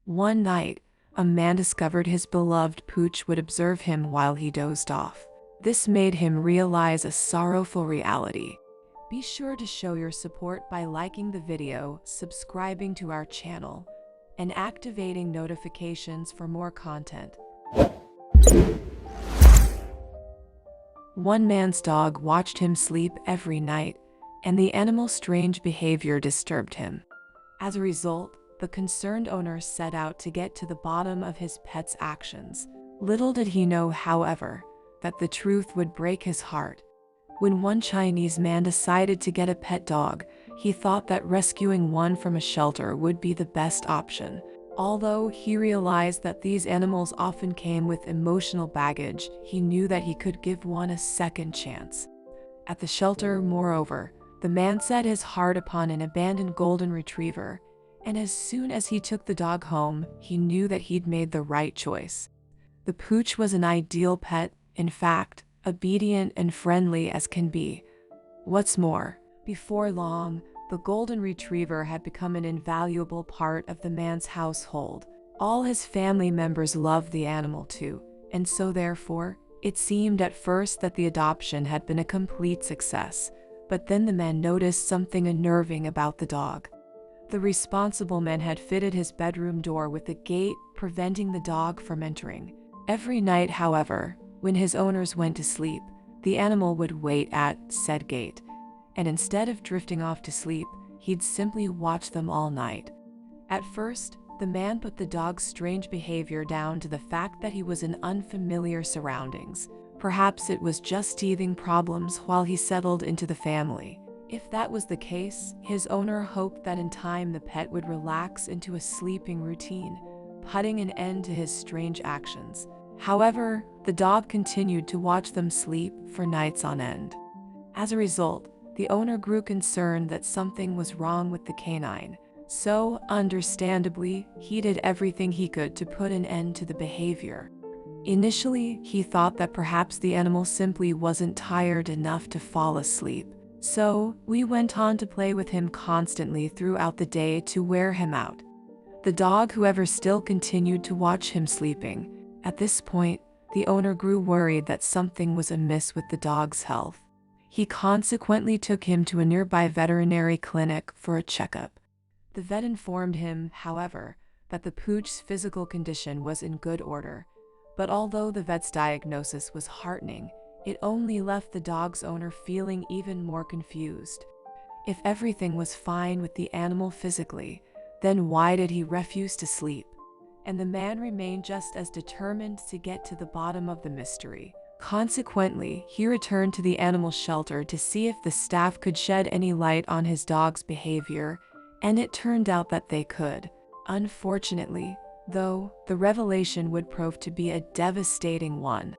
One night, a man discovered his beloved pooch would observe him while he dozed off. This made him realize a sorrowful reality. Be sure to show your support by liking the video, subscribing to our channel, and activating notifications for more content. One man's dog watched him sleep every night, and the animal's strange behavior disturbed him. As a result, the concerned owner set out to get to the bottom of his pet's actions. Little did he know, however, that the truth would break his heart. When one Chinese man decided to get a pet dog, he thought that rescuing one from a shelter would be the best option. Although he realized that these animals often came with emotional baggage, he knew that he could give one a second chance. At the shelter, moreover, the man set his heart upon an abandoned golden retriever, and as soon as he took the dog home, he knew that he'd made the right choice. The pooch was an ideal pet, in fact, obedient and friendly as can be. What's more, before long, the golden retriever had become an invaluable part of the man's household. All his family members loved the animal too, and so therefore, it seemed at first that the adoption had been a complete success. But then the man noticed something unnerving about the dog. The responsible man had fitted his bedroom door with a gate, preventing the dog from entering. Every night, however, when his owners went to sleep, the animal would wait at said gate, and instead of drifting off to sleep, he'd simply watch them all night. At first, the man put the dog's strange behavior down to the fact that he was in unfamiliar surroundings. Perhaps it was just teething problems while he settled into the family. If that was the case, his owner hoped that in time the pet would relax into a sleeping routine, putting an end to his strange actions. However, the dog continued to watch them sleep for nights on end. As a result, the owner grew concerned that something was wrong with the canine. So, understandably, he did everything he could to put an end to the behavior. Initially, he thought that perhaps the animal simply wasn't tired enough to fall asleep. So, we went on to play with him constantly throughout the day to wear him out. The dog, however, still continued to watch him sleeping. At this point, the owner grew worried that something was amiss with the dog's health. He consequently took him to a nearby veterinary clinic for a checkup. The vet informed him, however, that the pooch's physical condition was in good order. But although the vet's diagnosis was heartening, it only left the dog's owner feeling even more confused. If everything was fine with the animal physically, then why did he refuse to sleep? And the man remained just as determined to get to the bottom of the mystery. Consequently, he returned to the animal shelter to see if the staff could shed any light on his dog's behavior, and it turned out that they could. Unfortunately, though, the revelation would prove to be a devastating one.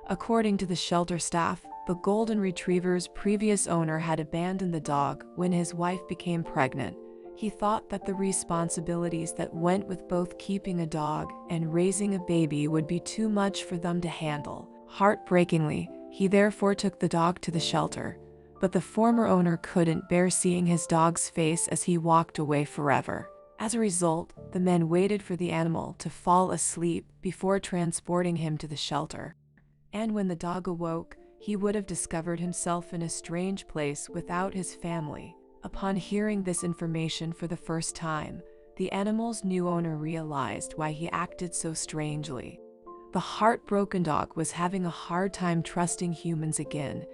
According to the shelter staff, the golden retriever's previous owner had abandoned the dog when his wife became pregnant. He thought that the responsibilities that went with both keeping a dog and raising a baby would be too much for them to handle. Heartbreakingly, he therefore took the dog to the shelter, but the former owner couldn't bear seeing his dog's face as he walked away forever. As a result, the men waited for the animal to fall asleep before transporting him to the shelter. And when the dog awoke, he would have discovered himself in a strange place without his family. Upon hearing this information for the first time, the animal's new owner realized why he acted so strangely. The heartbroken dog was having a hard time trusting humans again,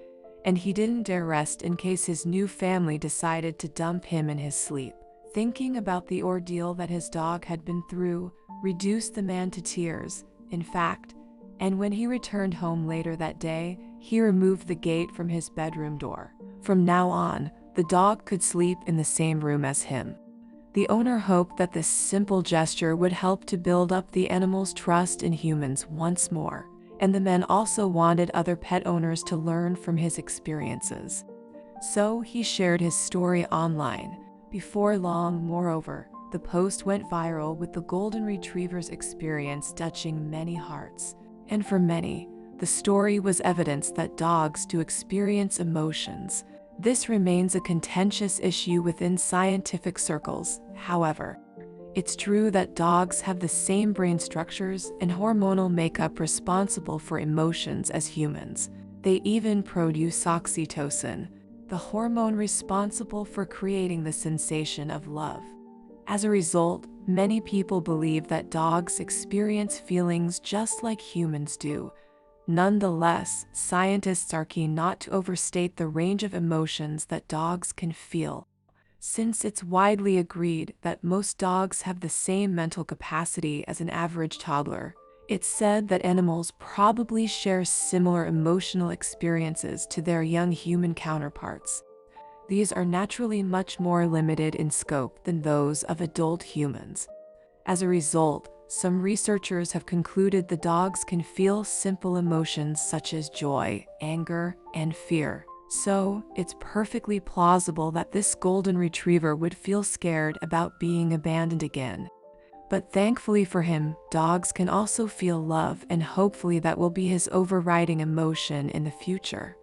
and he didn't dare rest in case his new family decided to dump him in his sleep. Thinking about the ordeal that his dog had been through reduced the man to tears, in fact, and when he returned home later that day, he removed the gate from his bedroom door. From now on, the dog could sleep in the same room as him. The owner hoped that this simple gesture would help to build up the animal's trust in humans once more, and the man also wanted other pet owners to learn from his experiences. So he shared his story online. Before long, moreover, the post went viral with the golden retriever's experience touching many hearts. And for many, the story was evidence that dogs do experience emotions. This remains a contentious issue within scientific circles, however. It's true that dogs have the same brain structures and hormonal makeup responsible for emotions as humans. They even produce oxytocin, the hormone responsible for creating the sensation of love. As a result, many people believe that dogs experience feelings just like humans do. Nonetheless, scientists are keen not to overstate the range of emotions that dogs can feel. Since it's widely agreed that most dogs have the same mental capacity as an average toddler, it's said that animals probably share similar emotional experiences to their young human counterparts. These are naturally much more limited in scope than those of adult humans. As a result, some researchers have concluded the dogs can feel simple emotions such as joy, anger, and fear. So, it's perfectly plausible that this golden retriever would feel scared about being abandoned again. But thankfully for him, dogs can also feel love, and hopefully that will be his overriding emotion in the future.